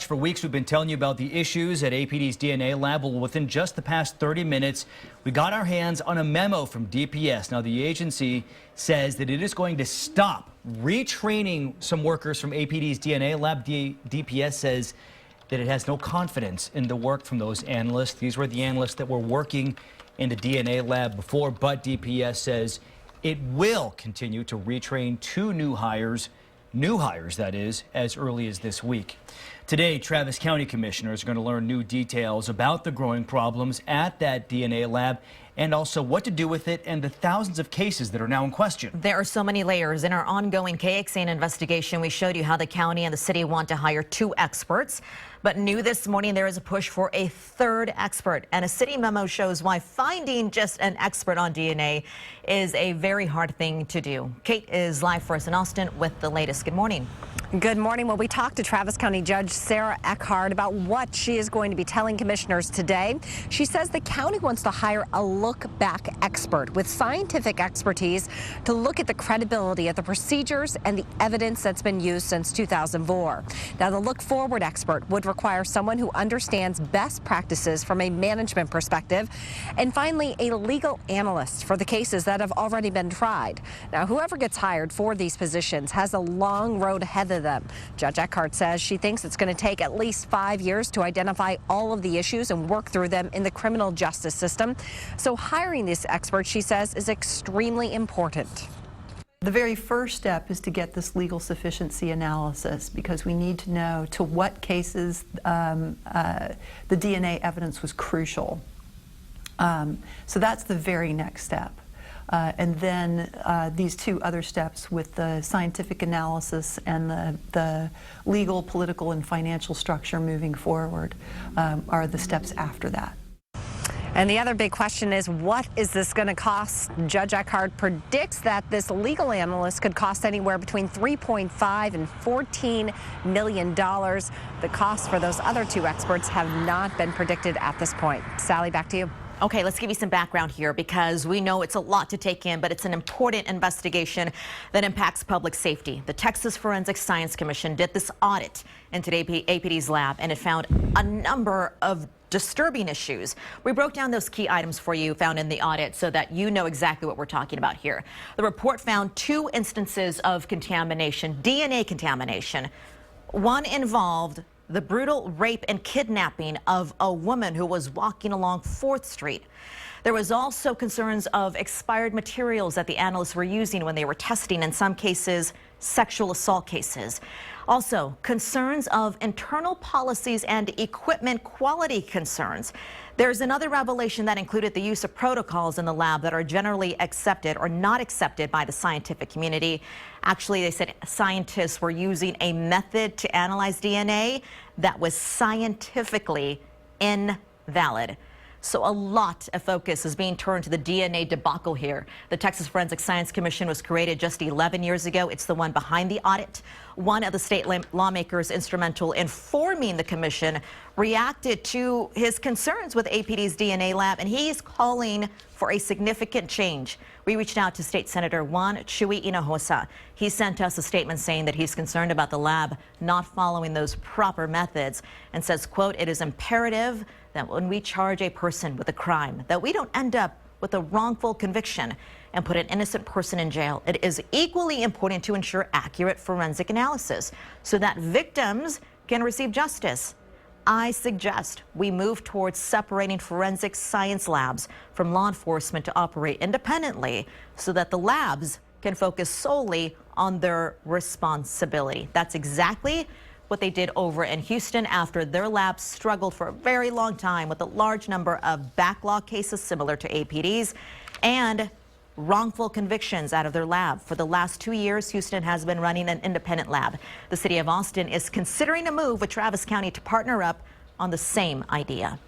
much. For weeks, we've been telling you about the issues at APD's DNA lab. Well, within just the past 30 minutes, we got our hands on a memo from DPS. Now, the agency says that it is going to stop retraining some workers from APD's DNA lab. DPS says that it has no confidence in the work from those analysts. These were the analysts that were working in the DNA lab before, but DPS says it will continue to retrain two new hires, that is, as early as this week. Today, Travis County commissioners are going to learn new details about the growing problems at that DNA lab and also what to do with it and the thousands of cases that are now in question. There are so many layers. In our ongoing KXAN investigation, we showed you how the county and the city want to hire two experts. But new this morning, there is a push for a third expert. And a city memo shows why finding just an expert on DNA is a very hard thing to do. Kate is live for us in Austin with the latest. Good morning. Good morning. Well, we talked to Travis County Judge Sarah Eckhart about what she is going to be telling commissioners today. She says the county wants to hire a look-back expert with scientific expertise to look at the credibility of the procedures and the evidence that's been used since 2004. Now, the look-forward expert would require someone who understands best practices from a management perspective, and finally, a legal analyst for the cases that have already been tried. Now, whoever gets hired for these positions has a long road ahead of them. Judge Eckhart says she thinks it's going to take at least 5 years to identify all of the issues and work through them in the criminal justice system. So hiring this expert, she says, is extremely important. The very first step is to get this legal sufficiency analysis, because we need to know to what cases the DNA evidence was crucial. So that's the very next step. And then these two other steps with the scientific analysis and the legal, political, and financial structure moving forward are the steps after that. And the other big question is, what is this going to cost? Judge Eckhart predicts that this legal analyst could cost anywhere between $3.5 and $14 million. The costs for those other two experts have not been predicted at this point. Sally, back to you. Okay, let's give you some background here, because we know it's a lot to take in, but it's an important investigation that impacts public safety. The Texas Forensic Science Commission did this audit into APD's lab, and it found a number of disturbing issues. We broke down those key items for you found in the audit so that you know exactly what we're talking about here. The report found 2 instances of contamination, DNA contamination. One involved the brutal rape and kidnapping of a woman who was walking along 4th Street. There was also concerns of expired materials that the analysts were using when they were testing, in some cases, sexual assault cases. Also, concerns of internal policies and equipment quality concerns. There's another revelation that included the use of protocols in the lab that are generally accepted or not accepted by the scientific community. Actually, they said scientists were using a method to analyze DNA that was scientifically invalid. So a lot of focus is being turned to the DNA debacle here. The Texas Forensic Science Commission was created just 11 years ago. It's the one behind the audit. One of the state lawmakers instrumental in forming the commission reacted to his concerns with APD's DNA lab, and he is calling for a significant change. We reached out to State Senator Juan Chuy Hinojosa. He sent us a statement saying that he's concerned about the lab not following those proper methods and says, quote, "It is imperative that when we charge a person with a crime, that we don't end up with a wrongful conviction and put an innocent person in jail. It is equally important to ensure accurate forensic analysis so that victims can receive justice. I suggest we move towards separating forensic science labs from law enforcement to operate independently so that the labs can focus solely on their responsibility." That's exactly what they did over in Houston after their lab struggled for a very long time with a large number of backlog cases similar to APD's and wrongful convictions out of their lab. For the last 2 years, Houston has been running an independent lab. The city of Austin is considering a move with Travis County to partner up on the same idea.